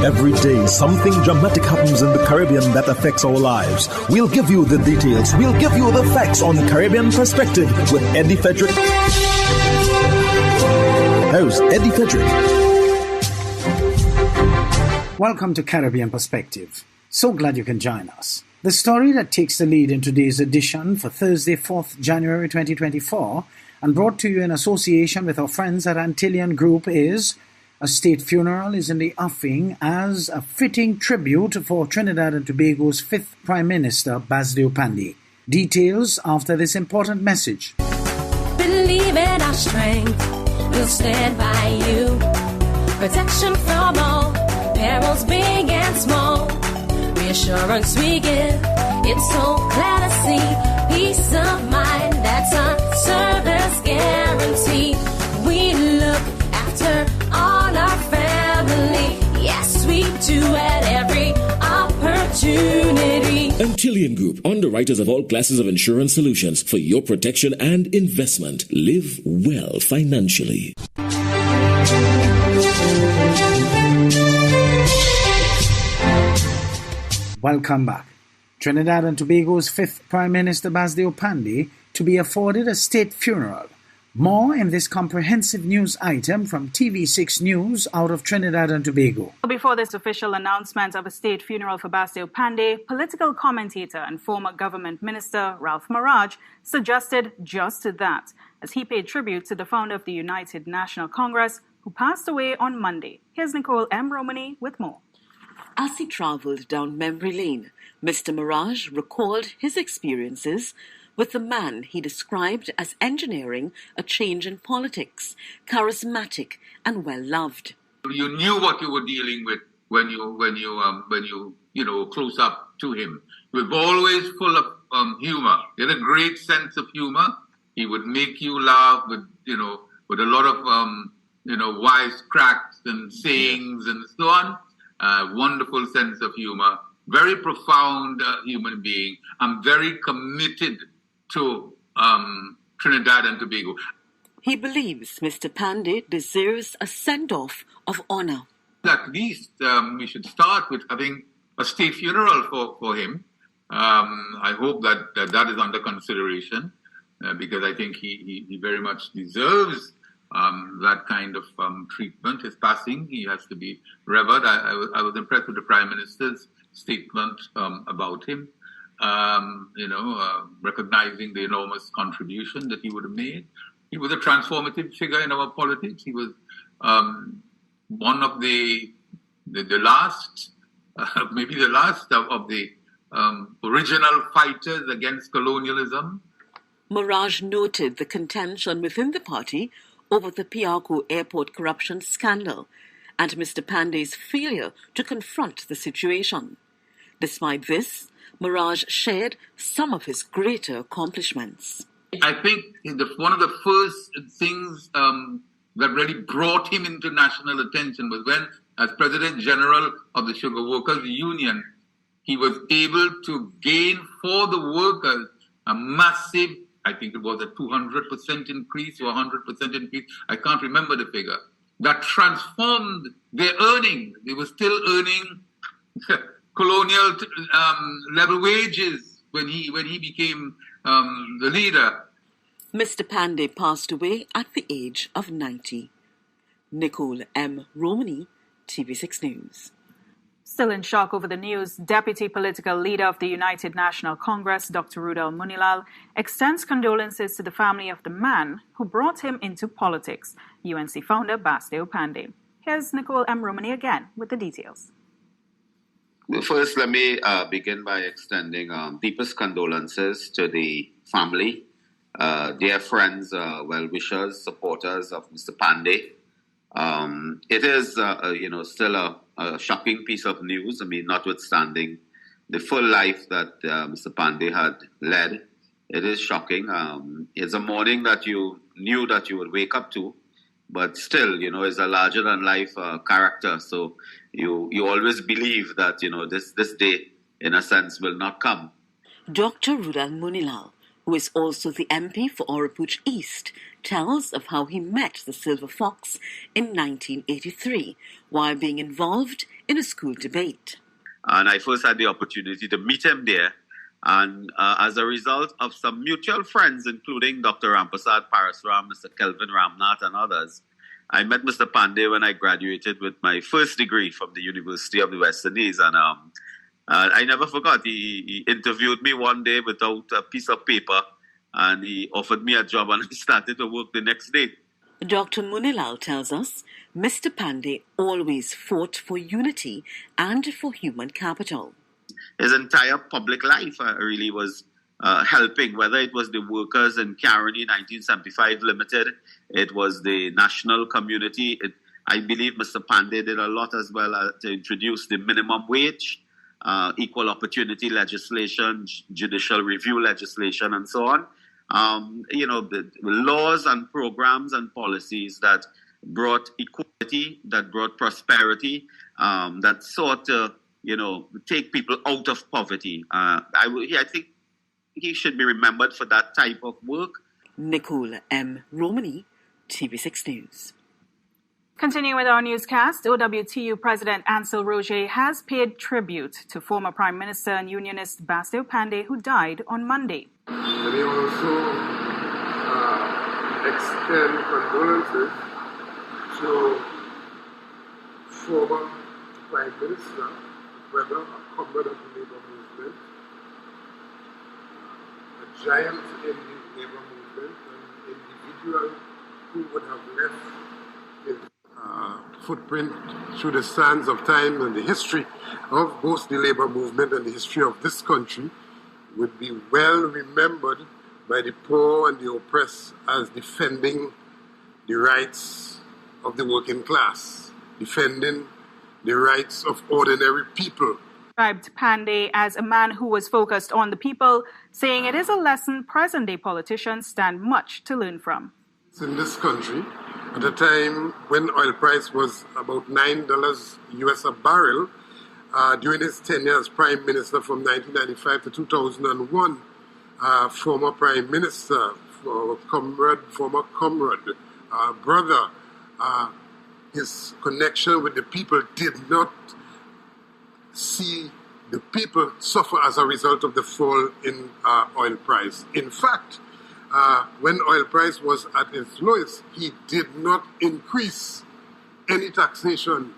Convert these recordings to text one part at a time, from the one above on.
Every day, something dramatic happens in the Caribbean that affects our lives. We'll give you the details. We'll give you the facts on Caribbean Perspective with Eddie Frederick. Host Eddie Frederick. Welcome to Caribbean Perspective. So glad you can join us. The story that takes the lead in today's edition for Thursday, 4th January 2024, and brought to you in association with our friends at Antillian Group is: a state funeral is in the offing as a fitting tribute for Trinidad and Tobago's 5th Prime Minister, Basdeo Panday. Details after this important message. Believe in our strength, we'll stand by you. Protection from all perils, big and small. Reassurance we give, it's so clear to see. Peace of mind, that's our service guarantee. We look after all our family, yes we do at every opportunity. Antillian Group, underwriters of all classes of insurance solutions for your protection and investment. Live well financially. Welcome back. Trinidad and Tobago's 5th Prime Minister, Basdeo Panday, to be afforded a state funeral. More in this comprehensive news item from TV6 News out of Trinidad and Tobago. Before this official announcement of a state funeral for Basdeo Panday, political commentator and former government minister Ralph Maraj suggested just that, as he paid tribute to the founder of the United National Congress, who passed away on Monday. Here's Nicole M. Romani with more. As he travelled down memory lane, Mr. Maraj recalled his experiences with the man he described as engineering a change in politics, charismatic and well-loved. You knew what you were dealing with when you close up to him. He was always full of humor. He had a great sense of humor. He would make you laugh with a lot of wisecracks and sayings and so on. Wonderful sense of humor, very profound human being. I'm very committed to Trinidad and Tobago. He believes Mr. Panday deserves a send-off of honor. At least we should start with having a state funeral for him. I hope that is under consideration because I think he very much deserves that kind of treatment. His passing, he has to be revered. I was impressed with the Prime Minister's statement about him, recognizing the enormous contribution that he would have made. He was a transformative figure in our politics. He was one of the last, maybe the last of the original fighters against colonialism. Maraj noted the contention within the party over the Piarco airport corruption scandal and Mr. Panday's failure to confront the situation. Despite this, Maraj shared some of his greater accomplishments. I think one of the first things that really brought him into national attention was when, as President General of the Sugar Workers Union, he was able to gain for the workers a massive, I think it was a 200% increase or 100% increase. I can't remember the figure. That transformed their earnings. They were still earning colonial level wages when he became the leader. Mr. Panday passed away at the age of 90. Nicole M. Romani, TV6 News. Still in shock over the news, Deputy Political Leader of the United National Congress, Dr. Rudal Munilal, extends condolences to the family of the man who brought him into politics, UNC founder Basdeo Panday. Here's Nicole M. Romani again with the details. Well, first, let me begin by extending deepest condolences to the family, dear friends, well-wishers, supporters of Mr. Panday. It is, still a shocking piece of news. I mean, notwithstanding the full life that Mr. Panday had led, it is shocking. It's a morning that you knew that you would wake up to, but still, it's a larger-than-life character. So you always believe that, this day, in a sense, will not come. Dr. Rudal Munilal who is also the MP for Oropouche East, tells of how he met the Silver Fox in 1983 while being involved in a school debate. And I first had the opportunity to meet him there. And as a result of some mutual friends, including Dr. Rampersad Parasram, Mr. Kelvin Ramnath, and others, I met Mr. Panday when I graduated with my first degree from the University of the West Indies. And I never forgot, he interviewed me one day without a piece of paper, and he offered me a job, and I started to work the next day. Dr. Munilal tells us Mr. Panday always fought for unity and for human capital. His entire public life really was helping, whether it was the workers in Caroni 1975 Limited, it was the national community. I believe Mr. Panday did a lot as well to introduce the minimum wage, equal opportunity legislation, judicial review legislation, and so on. The laws and programs and policies that brought equality, that brought prosperity, that sought to, take people out of poverty. I think he should be remembered for that type of work. Nicole M. Romani, TV6 News. Continuing with our newscast, OWTU President Ansel Roger has paid tribute to former Prime Minister and Unionist Basdeo Panday, who died on Monday. And he also extend condolences to former Prime Minister, brother, a comrade of the Labour movement, a giant in the Labour movement, an individual who would have left his footprint through the sands of time, and the history of both the Labour movement and the history of this country would be well remembered by the poor and the oppressed as defending the rights of the working class, defending the rights of ordinary people. Described Panday as a man who was focused on the people, saying it is a lesson present-day politicians stand much to learn from. In this country, at a time when oil price was about $9 US a barrel, during his tenure as Prime Minister from 1995 to 2001, former Prime Minister, former comrade, brother, his connection with the people did not see the people suffer as a result of the fall in oil price. In fact, when oil price was at its lowest, he did not increase any taxation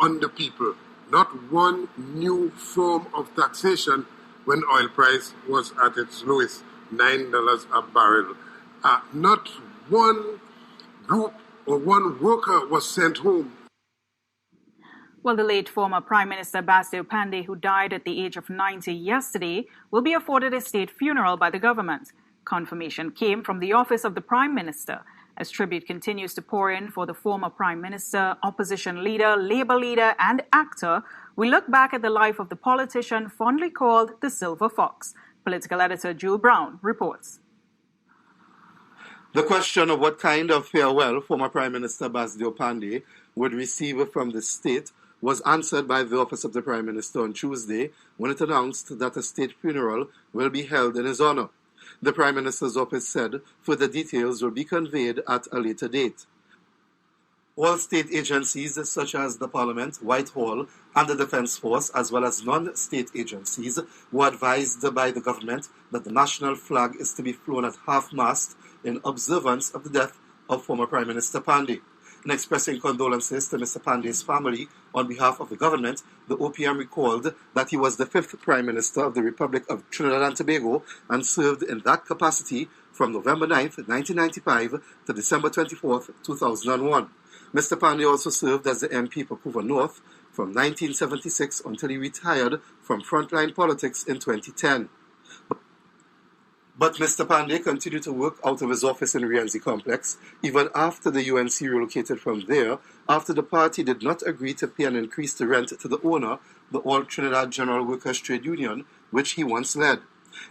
on the people. Not one new form of taxation when oil price was at its lowest, $9 a barrel. Not one group or one worker was sent home. Well, the late former Prime Minister Basdeo Panday, who died at the age of 90 yesterday, will be afforded a state funeral by the government. Confirmation came from the office of the Prime Minister. As tribute continues to pour in for the former Prime Minister, opposition leader, Labour leader and actor, we look back at the life of the politician fondly called the Silver Fox. Political editor Jewel Brown reports. The question of what kind of farewell former Prime Minister Basdeo Panday would receive from the state was answered by the office of the Prime Minister on Tuesday when it announced that a state funeral will be held in his honor. The Prime Minister's office said further details will be conveyed at a later date. All state agencies such as the Parliament, Whitehall, and the Defence Force, as well as non-state agencies, were advised by the government that the national flag is to be flown at half-mast in observance of the death of former Prime Minister Panday. In expressing condolences to Mr. Panday's family on behalf of the government, the OPM recalled that he was the 5th Prime Minister of the Republic of Trinidad and Tobago and served in that capacity from November 9, 1995 to December 24, 2001. Mr. Panday also served as the MP for Couva North from 1976 until he retired from frontline politics in 2010. But Mr. Panday continued to work out of his office in Rienzi Complex, even after the UNC relocated from there, after the party did not agree to pay an increased rent to the owner, the All Trinidad General Workers' Trade Union, which he once led.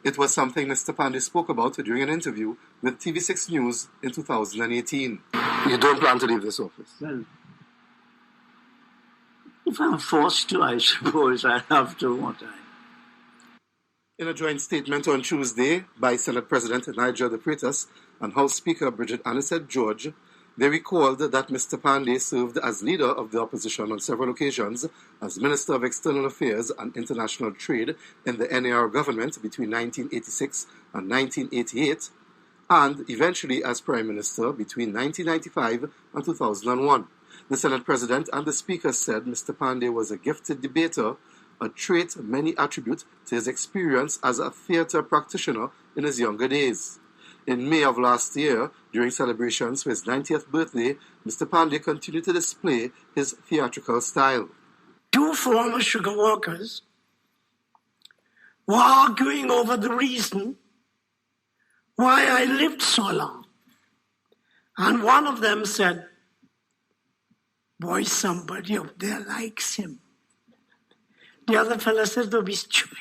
It was something Mr. Panday spoke about during an interview with TV6 News in 2018. You don't plan to leave this office? Well, if I'm forced to, I suppose I have to, won't I? In a joint statement on Tuesday by Senate President Nigel de Freitas and House Speaker Bridget Anisette George, they recalled that Mr. Panday served as leader of the opposition on several occasions as Minister of External Affairs and International Trade in the NAR government between 1986 and 1988, and eventually as Prime Minister between 1995 and 2001. The Senate President and the Speaker said Mr. Panday was a gifted debater, a trait many attribute to his experience as a theatre practitioner in his younger days. In May of last year, during celebrations for his 90th birthday, Mr. Panday continued to display his theatrical style. Two former sugar workers were arguing over the reason why I lived so long. And one of them said, "Boy, somebody up there likes him." The other fellow said, "Don't be stupid.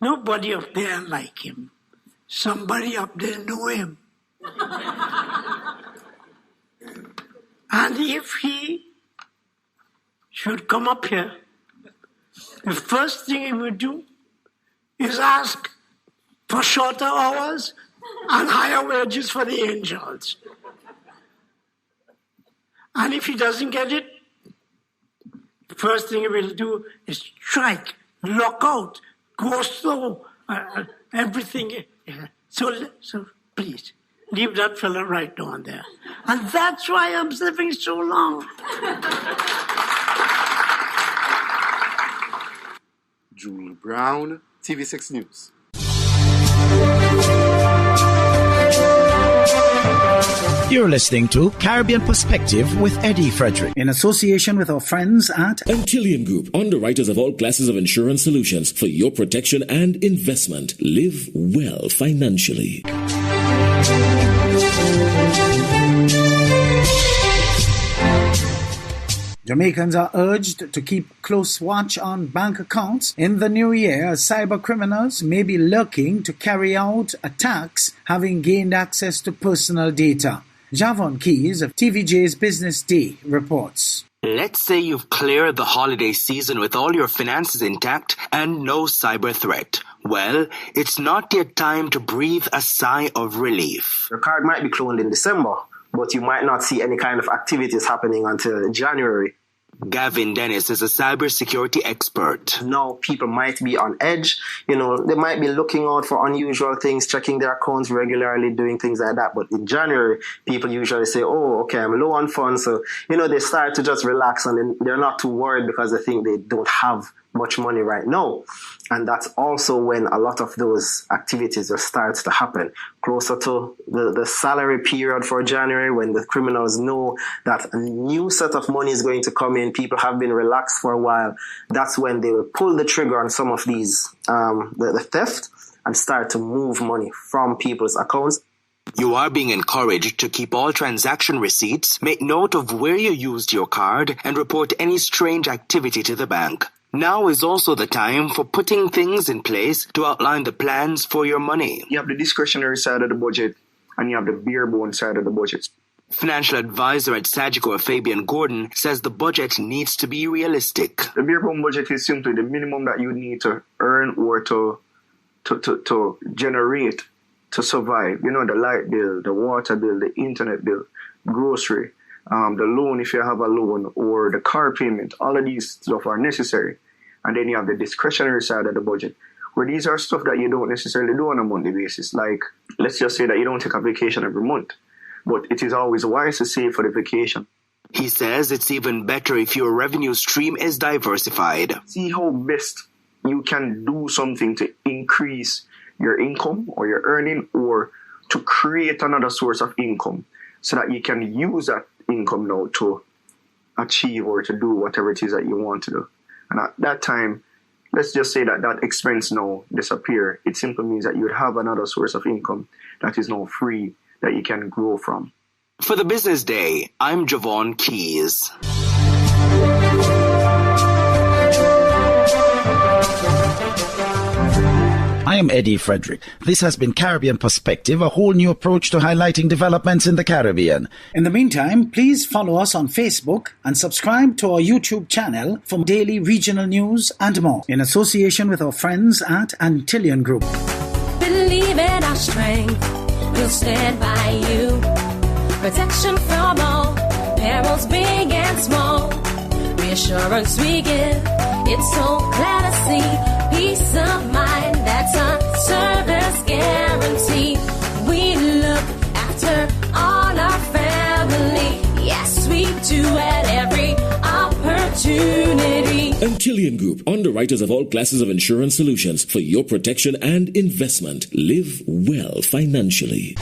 Nobody up there like him. Somebody up there know him." And if he should come up here, the first thing he would do is ask for shorter hours and higher wages for the angels. And if he doesn't get it, the first thing he will do is strike, lock out, go slow, everything. So please, leave that fellow right down there. And that's why I'm living so long. Julie Brown, TV6 News. You're listening to Caribbean Perspective with Eddie Frederick, in association with our friends at Antillean Group, underwriters of all classes of insurance solutions for your protection and investment. Live well financially. Jamaicans are urged to keep close watch on bank accounts in the new year, as cyber criminals may be lurking to carry out attacks having gained access to personal data. Javon Keys of TVJ's Business Day reports. Let's say you've cleared the holiday season with all your finances intact and no cyber threat. Well, it's not yet time to breathe a sigh of relief. Your card might be cloned in December, but you might not see any kind of activities happening until January. Gavin Dennis is a cybersecurity expert. Now people might be on edge. They might be looking out for unusual things, checking their accounts regularly, doing things like that. But in January, people usually say, "Oh, okay, I'm low on funds." So, they start to just relax and then they're not too worried because they think they don't have much money right now. And that's also when a lot of those activities will start to happen. Closer to the salary period for January, when the criminals know that a new set of money is going to come in, people have been relaxed for a while, that's when they will pull the trigger on some of these, the theft, and start to move money from people's accounts. You are being encouraged to keep all transaction receipts, make note of where you used your card, and report any strange activity to the bank. Now is also the time for putting things in place to outline the plans for your money. You have the discretionary side of the budget and you have the bare bone side of the budget. Financial advisor at Sagicor, Fabian Gordon, says the budget needs to be realistic. The bare bone budget is simply the minimum that you need to earn or to generate to survive. The light bill, the water bill, the internet bill, grocery, the loan if you have a loan, or the car payment. All of these stuff are necessary. And then you have the discretionary side of the budget, where these are stuff that you don't necessarily do on a monthly basis. Like, let's just say that you don't take a vacation every month, but it is always wise to save for the vacation. He says it's even better if your revenue stream is diversified. See how best you can do something to increase your income or your earning, or to create another source of income so that you can use that income now to achieve or to do whatever it is that you want to do. And at that time, let's just say that that expense now disappear. It simply means that you would have another source of income that is now free, that you can grow from. For the Business Day, I'm Javon Keys. I am Eddie Frederick. This has been Caribbean Perspective, a whole new approach to highlighting developments in the Caribbean. In the meantime, please follow us on Facebook and subscribe to our YouTube channel for daily regional news and more, in association with our friends at Antillian Group. Believe in our strength, we'll stand by you. Protection from all perils, big and small. Reassurance we give, it's so glad to see. Peace of mind, that's our service guarantee. We look after all our family. Yes, we do at every opportunity. Antillian Group, underwriters of all classes of insurance solutions for your protection and investment. Live well financially.